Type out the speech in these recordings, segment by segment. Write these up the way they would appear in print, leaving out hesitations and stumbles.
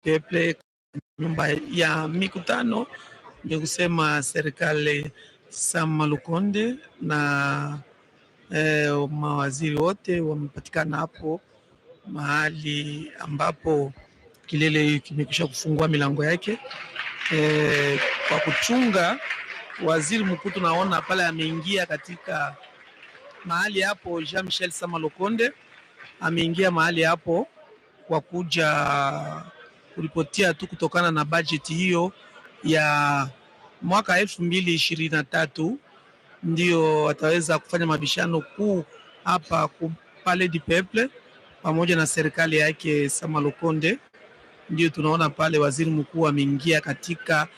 Peple nyumba ya mikutano, ndio kusema serikali Sama Lukonde na mawaziri wote wamepatikana hapo mahali ambapo kilele kimekwisha kufungua milango yake kwa kuchunga. Waziri mkuu tunaona pale ameingia katika mahali hapo. Jean Michel Sama Lukonde ameingia mahali hapo kwa kuja kuripotia tu kutokana na bajeti hiyo ya mwaka 2023 ndio wataweza kufanya mabishano kuu hapa ku Palais du Peuple pamoja na serikali yake Sama Lukonde. Ndio tunaona pale waziri mkuu ameingia katika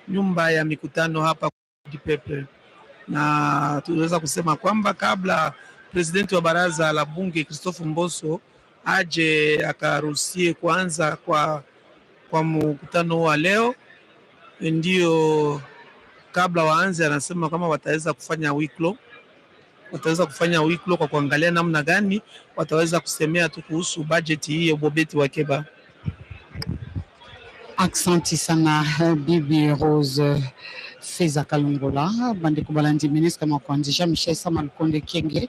nyumba ya mikutano hapa du Peuple, na tunaweza kusema kwamba kabla presidenti wa baraza la bunge Christophe Mboso aje akaruhusie kuanza kwa mkutano wa leo, ndio kabla waanze anasema kama wataweza kufanya wiklo, kwa kuangalia namna gani wataweza kusemea tu kuhusu bajeti hii ya Bobeti wa Keba. Aksanti sana Bibi Rose Feza Kalungola bande kubalandi ministre makuanzisha Michel Sama Lukonde Kienge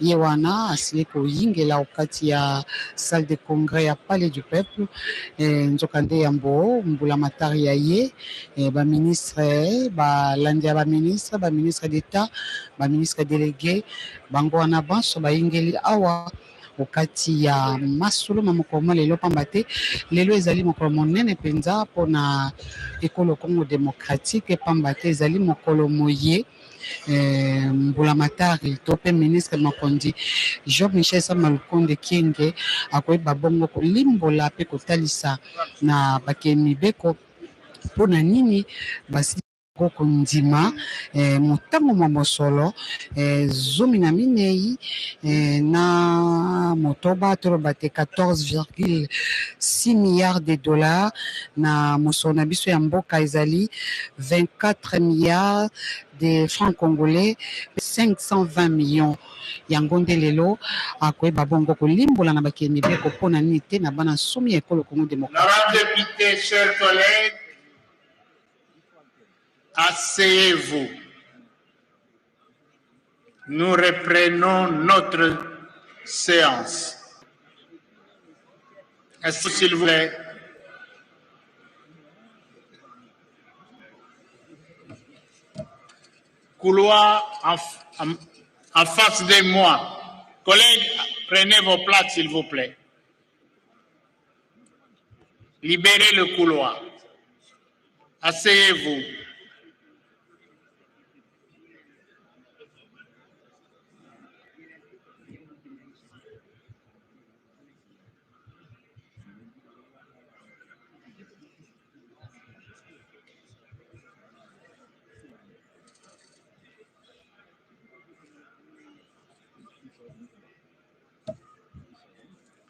yewana asili kuyingela wakati ya salle de congrès ya Palais du Peuple njokande yambo mbula matari ya ye ba ministre ba landia ba ministre d'État ba ministre délégué bango wana banso ba yingeli awa wakati ya masolo mamokoma lelo pambate lelo ezali mokolo monene penza pona ekolo Congo démocratique pambate ezali mokolo moye mbula matari tope ministre makondi Jean Michel Sama Lukonde Kienge akoyeba bongo kolimbola pe kotalisa na bakemi beko pona nini basi koko ndima mutango mwa mosolo zomi na minei na motoba torobate 14,6 milliards de dollars na mosolo na biso ya mboka ezali 24 milliards de francs congolais 520 millions yango nde lelo akoyeba bongo kolimbola na bakeni beko mpona nini te na bana somi ya ekolo Congo démocratique. Chers collègues, asseyez-vous. Nous reprenons notre séance. Est-ce que s'il vous plaît? Couloir en face de moi. Collègues, prenez vos places s'il vous plaît. Libérez le couloir. Asseyez-vous.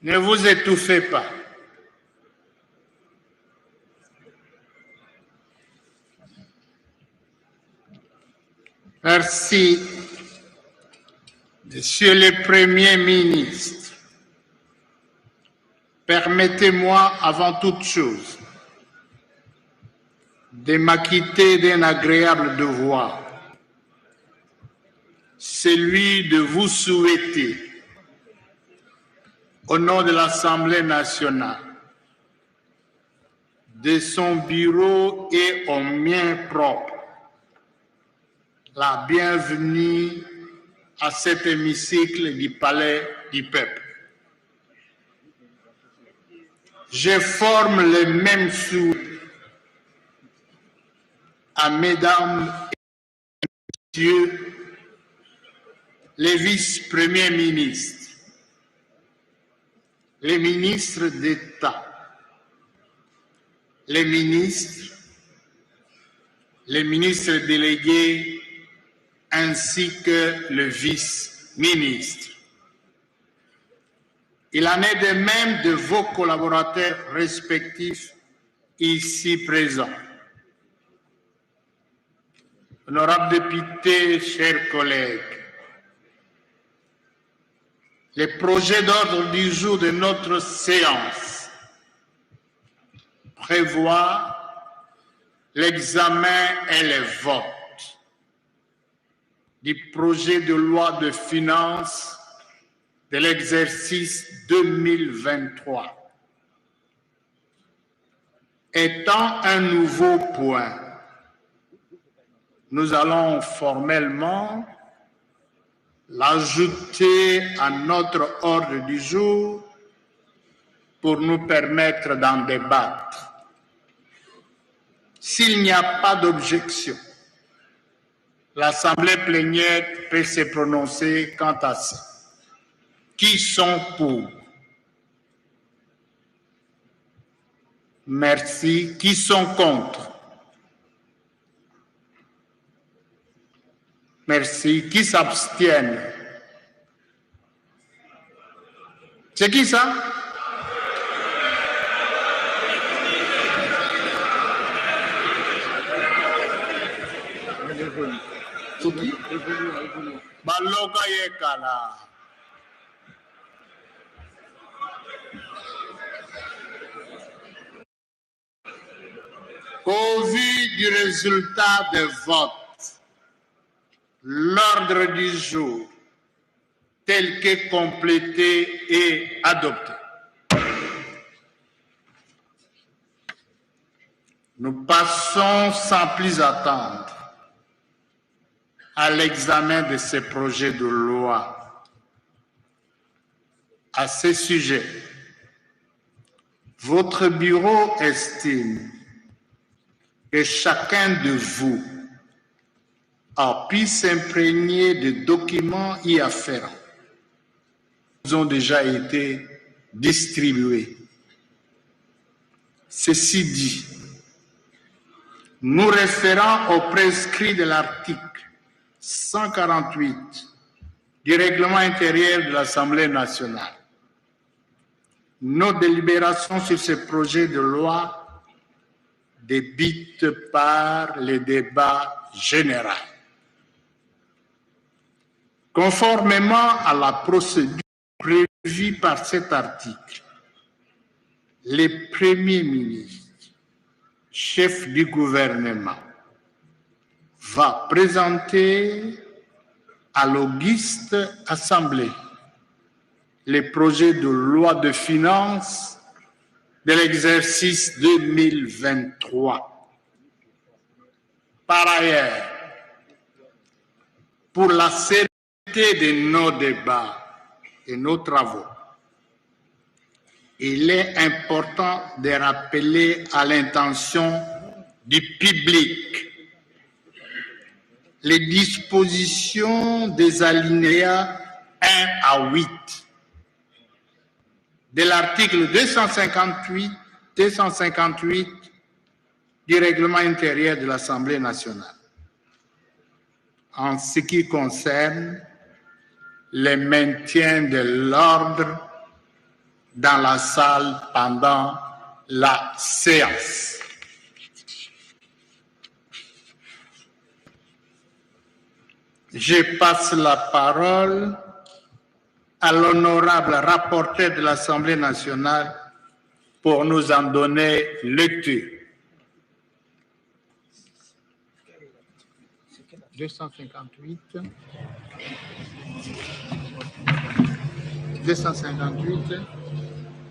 Ne vous étouffez pas. Merci, Monsieur le Premier ministre. Permettez-moi, avant toute chose, de m'acquitter d'un agréable devoir, celui de vous souhaiter, au nom de l'Assemblée nationale, de son bureau et au mien propre, la bienvenue à cet hémicycle du Palais du Peuple. Je forme le même souhait à mesdames et messieurs les vice-premiers ministres, les ministres d'État, les ministres délégués, ainsi que le vice-ministre. Il en est de même de vos collaborateurs respectifs ici présents. Honorables députés, chers collègues, le projet d'ordre du jour de notre séance prévoit l'examen et le vote du projet de loi de finances de l'exercice 2023. Étant un nouveau point, nous allons formellement l'ajouter à notre ordre du jour pour nous permettre d'en débattre. S'il n'y a pas d'objection, l'Assemblée plénière peut se prononcer quant à ça. Qui sont pour? Merci. Qui sont contre? Merci. Qui s'abstiennent? C'est qui ça? Baloka Yekala. Au vu du résultat des votes, l'ordre du jour tel que complété et adopté. Nous passons sans plus attendre à l'examen de ce projet de loi. À ce sujet, votre bureau estime que chacun de vous a pu s'imprégner de documents y afférents. Ils ont déjà été distribués. Ceci dit, nous référant au prescrit de l'article 148 du règlement intérieur de l'Assemblée nationale, nos délibérations sur ce projet de loi débutent par le débat général. Conformément à la procédure prévue par cet article, le Premier ministre, chef du gouvernement, va présenter à l'auguste Assemblée le projet de loi de finances de l'exercice 2023. Par ailleurs, pour la sérénité de nos débats et nos travaux, il est important de rappeler à l'intention du public les dispositions des alinéas 1 à 8 de l'article 258 du règlement intérieur de l'Assemblée nationale en ce qui concerne le maintien de l'ordre dans la salle pendant la séance. Je passe la parole à l'honorable rapporteur de l'Assemblée nationale pour nous en donner lecture. 258,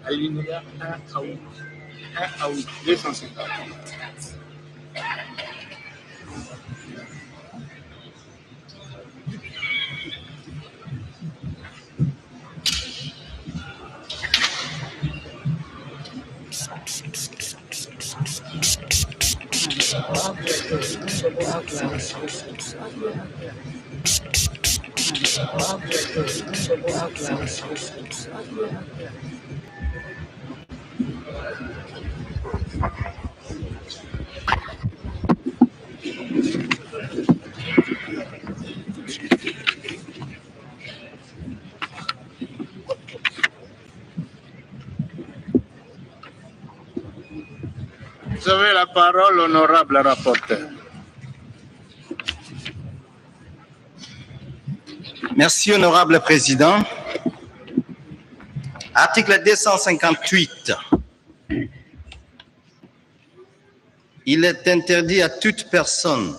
alinéa 1 à 8. 1 à 8, 258. Vous avez la parole, honorable rapporteur. Merci, honorable président. Article 258. il est interdit à toute personne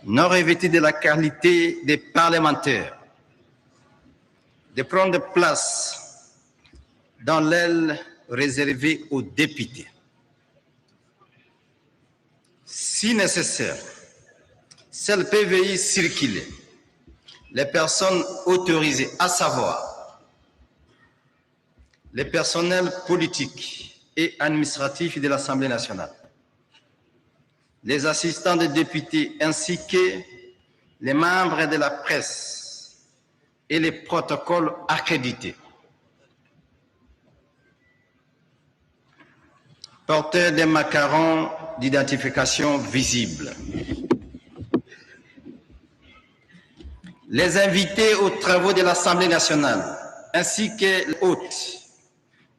non revêtue de la qualité des parlementaires de prendre place dans l'aile réservée aux députés. Si nécessaire, celles peuvent y circuler les personnes autorisées, à savoir les personnels politiques et administratifs de l'Assemblée nationale, les assistants des députés ainsi que les membres de la presse et les protocoles accrédités. Porteurs des macarons d'identification visibles. Les invités aux travaux de l'Assemblée nationale ainsi que les hôtes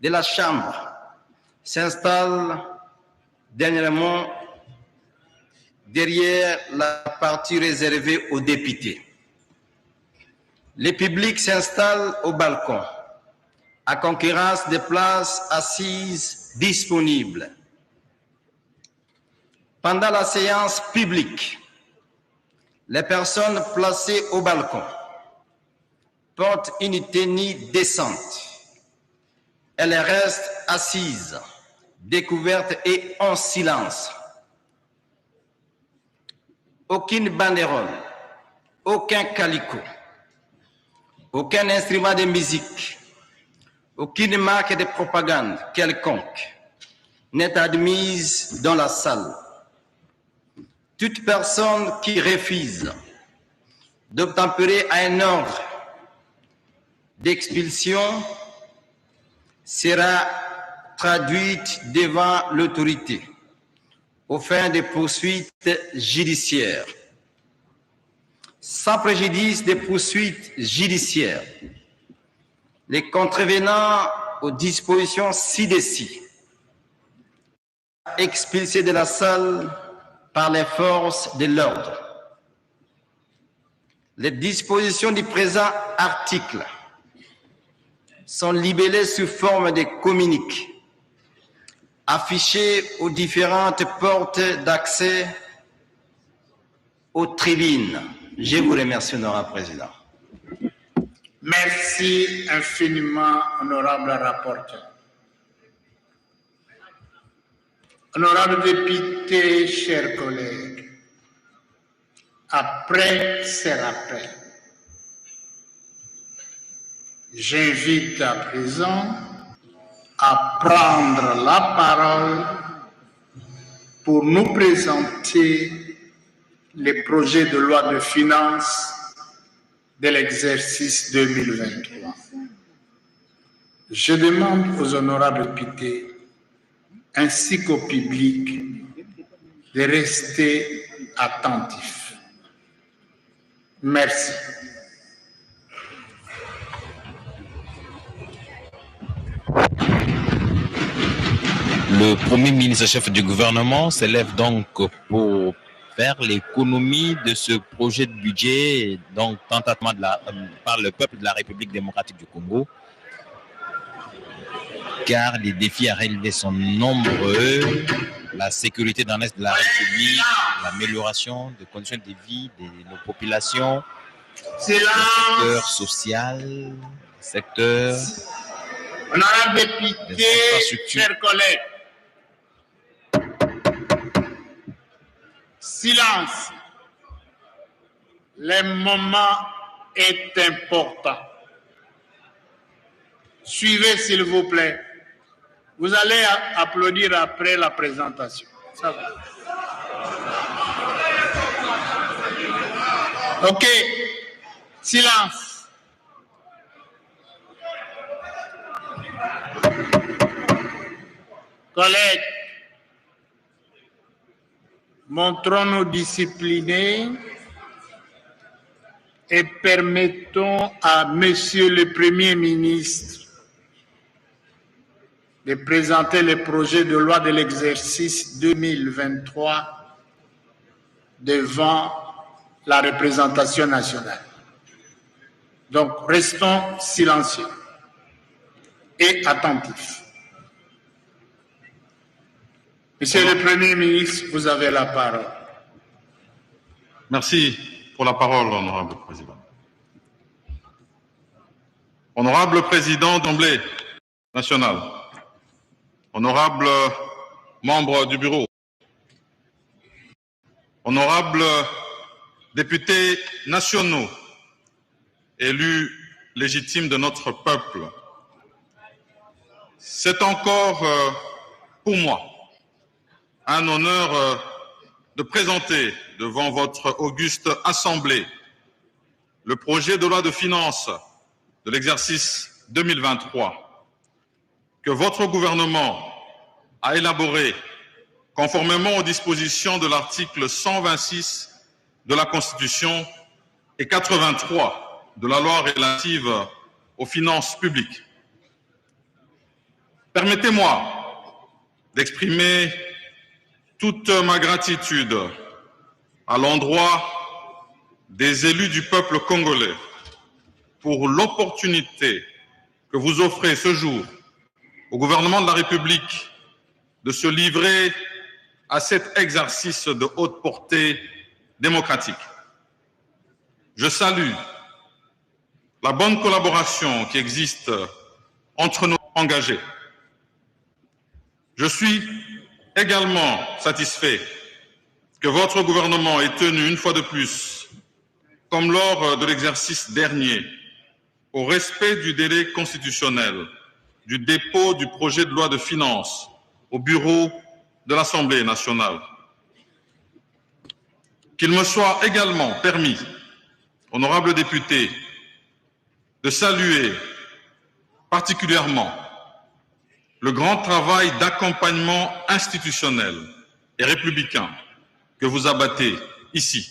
de la Chambre s'installent dernièrement derrière la partie réservée aux députés. Le public s'installe au balcon, à concurrence des places assises disponibles. Pendant la séance publique, les personnes placées au balcon portent une tenue décente. Elles restent assises, découvertes et en silence. Aucune banderole, aucun calicot, aucun instrument de musique, aucune marque de propagande quelconque n'est admise dans la salle. Toute personne qui refuse d'obtempérer à un ordre d'expulsion sera traduite devant l'autorité aux fins de poursuites judiciaires. Sans préjudice des poursuites judiciaires, les contrevenants aux dispositions ci-dessus expulsés de la salle par les forces de l'ordre. Les dispositions du présent article sont libellées sous forme de communiqués affichés aux différentes portes d'accès aux tribunes. Je vous remercie, honorable président. Merci infiniment, honorable rapporteur. Honorables députés, chers collègues, après ces rappels, j'invite à présent à prendre la parole pour nous présenter les projets de loi de finances de l'exercice 2023. Je demande aux honorables députés ainsi qu'au public de rester attentifs. Merci. Le Premier ministre chef du gouvernement s'élève donc pour faire l'économie de ce projet de budget donc tentativement par le peuple de la République démocratique du Congo, car les défis à relever sont nombreux: la sécurité dans l'Est de la République, l'amélioration des conditions de vie de nos populations, le secteur social, le secteur honorables députés, chers collègues, silence. Le moment est important. Suivez, s'il vous plaît. Vous allez applaudir après la présentation. Ça va. OK. Silence. Collègues, montrons-nous disciplinés et permettons à Monsieur le Premier ministre de présenter le projet de loi de l'exercice 2023 devant la représentation nationale. Donc, restons silencieux et attentifs. Monsieur le Premier ministre, vous avez la parole. Merci pour la parole, honorable président. Honorable président d'Assemblée nationale, honorable membre du bureau, honorables députés nationaux, élus légitimes de notre peuple, c'est encore pour moi un honneur de présenter devant votre auguste assemblée le projet de loi de finances de l'exercice 2023 que votre gouvernement a élaboré conformément aux dispositions de l'article 126 de la Constitution et 83 de la loi relative aux finances publiques. Permettez-moi d'exprimer toute ma gratitude à l'endroit des élus du peuple congolais pour l'opportunité que vous offrez ce jour au gouvernement de la République de se livrer à cet exercice de haute portée démocratique. Je salue la bonne collaboration qui existe entre nos engagés. Je suis également satisfait que votre gouvernement ait tenu une fois de plus, comme lors de l'exercice dernier, au respect du délai constitutionnel du dépôt du projet de loi de finances au bureau de l'Assemblée nationale. Qu'il me soit également permis, honorables députés, de saluer particulièrement le grand travail d'accompagnement institutionnel et républicain que vous abattez ici,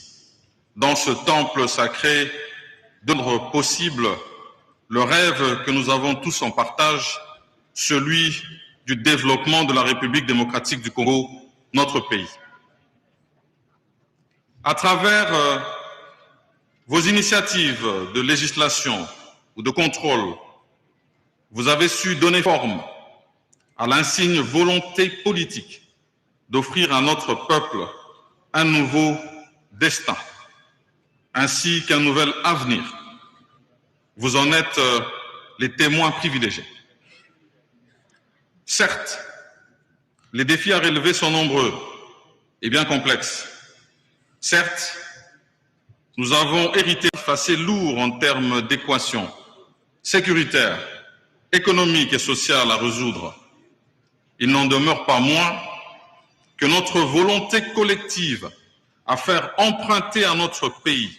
dans ce temple sacré, de rendre possible le rêve que nous avons tous en partage, celui du développement de la République démocratique du Congo, notre pays. À travers vos initiatives de législation ou de contrôle, vous avez su donner forme à l'insigne volonté politique d'offrir à notre peuple un nouveau destin, ainsi qu'un nouvel avenir. Vous en êtes les témoins privilégiés. Certes, les défis à relever sont nombreux et bien complexes. Certes, nous avons hérité assez lourd en termes d'équations sécuritaires, économiques et sociales à résoudre. Il n'en demeure pas moins que notre volonté collective à faire emprunter à notre pays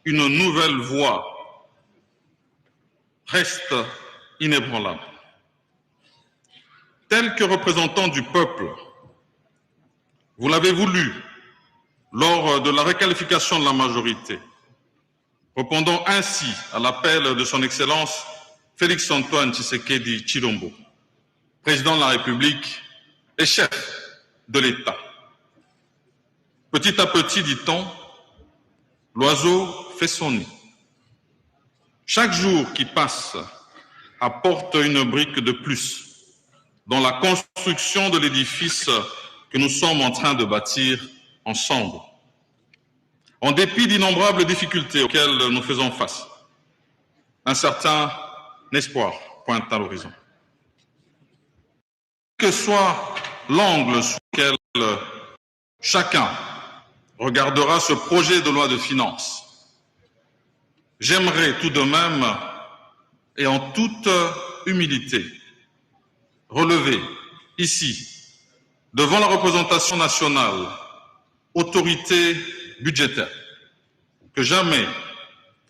une nouvelle voie reste inébranlable. Tel que représentant du peuple, vous l'avez voulu lors de la requalification de la majorité, répondant ainsi à l'appel de son Excellence Félix-Antoine Tshisekedi Tshilombo, président de la République et chef de l'État. Petit à petit, dit-on, l'oiseau fait son nid. Chaque jour qui passe apporte une brique de plus dans la construction de l'édifice que nous sommes en train de bâtir ensemble. En dépit d'innombrables difficultés auxquelles nous faisons face, un certain espoir pointe à l'horizon. Que soit l'angle sous lequel chacun regardera ce projet de loi de finances, j'aimerais tout de même, et en toute humilité, relever ici, devant la représentation nationale, autorité budgétaire, que jamais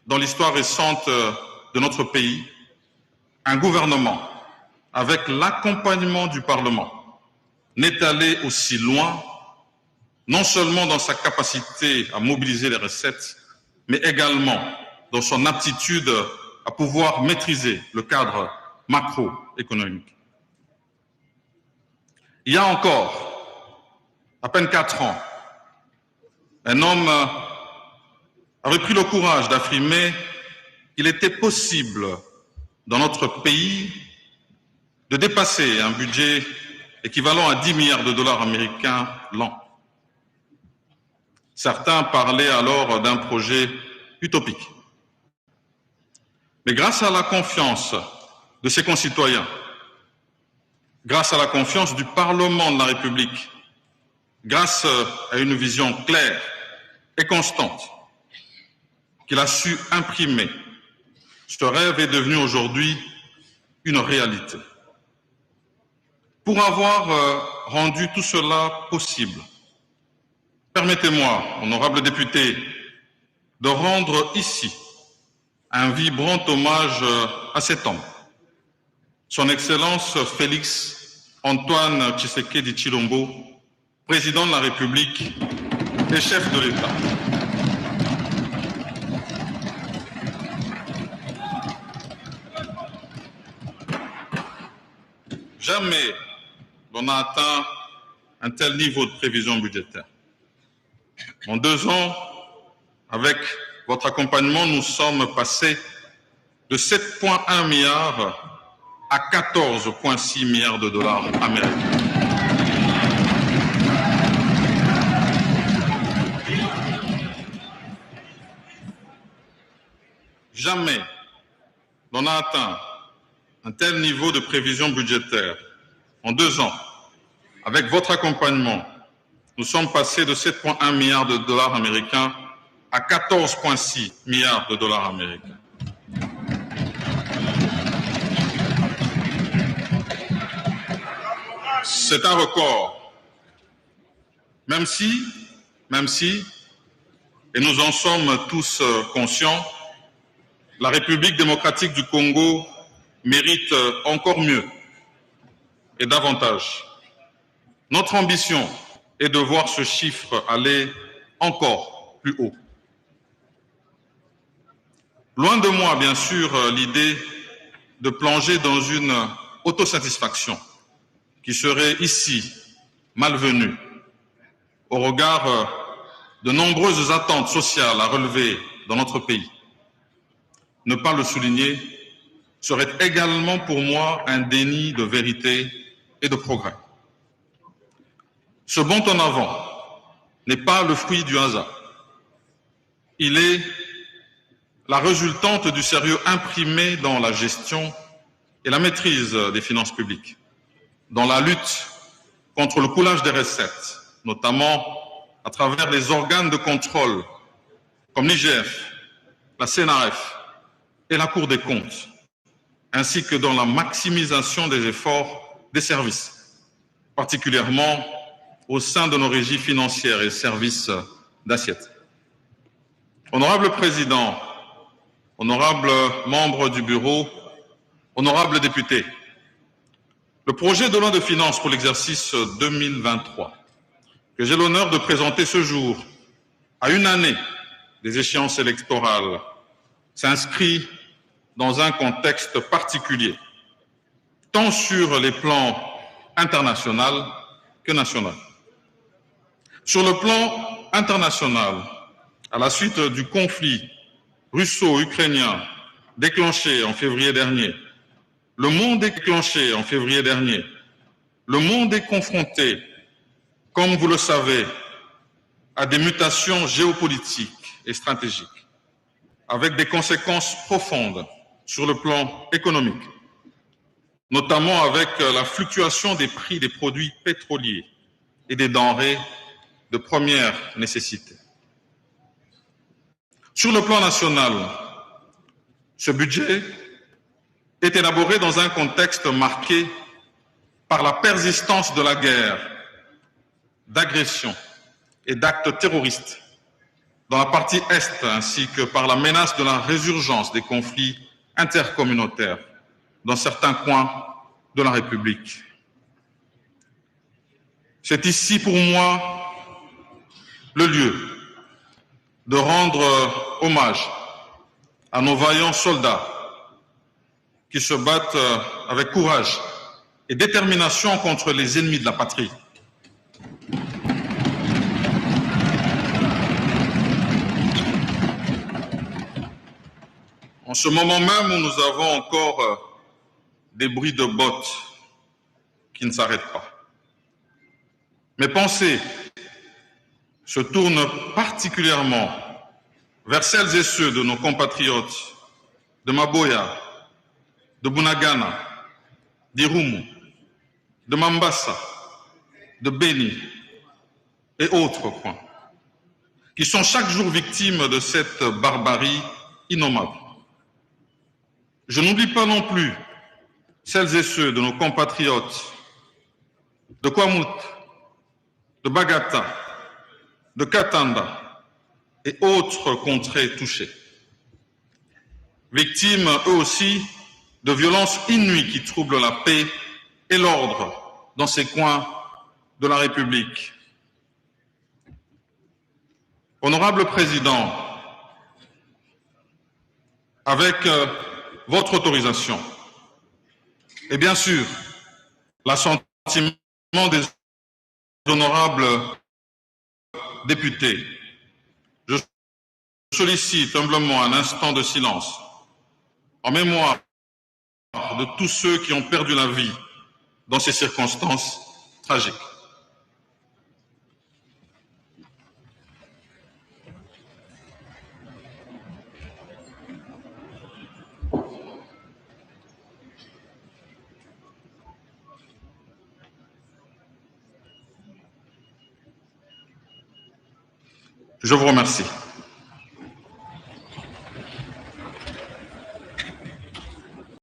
dans l'histoire récente de notre pays, un gouvernement, avec l'accompagnement du Parlement, n'est allé aussi loin, non seulement dans sa capacité à mobiliser les recettes, mais également dans son aptitude à pouvoir maîtriser le cadre macroéconomique. Il y a encore à peine 4 ans, un homme avait pris le courage d'affirmer qu'il était possible dans notre pays de dépasser un budget équivalent à 10 milliards de dollars américains l'an. Certains parlaient alors d'un projet utopique. Mais grâce à la confiance de ses concitoyens, grâce à la confiance du Parlement de la République, grâce à une vision claire et constante qu'il a su imprimer, ce rêve est devenu aujourd'hui une réalité. Pour avoir rendu tout cela possible, permettez-moi, honorable député, de rendre ici un vibrant hommage à cet homme, son Excellence Félix Antoine Tshisekedi Tshilombo, président de la République et chef de l'État. Jamais l'on n'a atteint un tel niveau de prévision budgétaire. En 2 ans, avec votre accompagnement, nous sommes passés de 7,1 milliards à 14,6 milliards de dollars américains. Jamais l'on n'a atteint un tel niveau de prévision budgétaire. En 2 ans, avec votre accompagnement, nous sommes passés de 7,1 milliards de dollars américains à 14,6 milliards de dollars américains. C'est un record. Même si, et nous en sommes tous conscients, la République démocratique du Congo mérite encore mieux et davantage. Notre ambition est de voir ce chiffre aller encore plus haut. Loin de moi, bien sûr, l'idée de plonger dans une autosatisfaction qui serait ici malvenue au regard de nombreuses attentes sociales à relever dans notre pays. Ne pas le souligner serait également pour moi un déni de vérité et de progrès. Ce bond en avant n'est pas le fruit du hasard. Il est la résultante du sérieux imprimé dans la gestion et la maîtrise des finances publiques, dans la lutte contre le coulage des recettes, notamment à travers les organes de contrôle comme l'IGF, la CNRF et la Cour des comptes, ainsi que dans la maximisation des efforts des services, particulièrement au sein de nos régies financières et services d'assiette. Honorable Président, honorables membres du Bureau, honorables députés, le projet de loi de finances pour l'exercice 2023, que j'ai l'honneur de présenter ce jour, à une année des échéances électorales, s'inscrit dans un contexte particulier, tant sur les plans international que national. Sur le plan international, à la suite du conflit russo-ukrainien déclenché en février dernier, le monde est confronté, comme vous le savez, à des mutations géopolitiques et stratégiques, avec des conséquences profondes sur le plan économique, notamment avec la fluctuation des prix des produits pétroliers et des denrées de première nécessité. Sur le plan national, ce budget est élaboré dans un contexte marqué par la persistance de la guerre, d'agressions et d'actes terroristes dans la partie Est, ainsi que par la menace de la résurgence des conflits intercommunautaires dans certains coins de la République. C'est ici pour moi le lieu de rendre hommage à nos vaillants soldats qui se battent avec courage et détermination contre les ennemis de la patrie. En ce moment même où nous avons encore des bruits de bottes qui ne s'arrêtent pas, Mes pensées se tournent particulièrement vers celles et ceux de nos compatriotes de Maboya, de Bunagana, d'Irumu, de Mambasa, de Beni et autres coins, qui sont chaque jour victimes de cette barbarie innommable. Je n'oublie pas non plus celles et ceux de nos compatriotes de Kwamut, de Bagata, de Katanda et autres contrées touchées. Victimes, eux aussi, de violences inouïes qui troublent la paix et l'ordre dans ces coins de la République. Honorable Président, avec votre autorisation et bien sûr l'assentiment des honorables députés, je sollicite humblement un instant de silence en mémoire de tous ceux qui ont perdu la vie dans ces circonstances tragiques. Je vous remercie.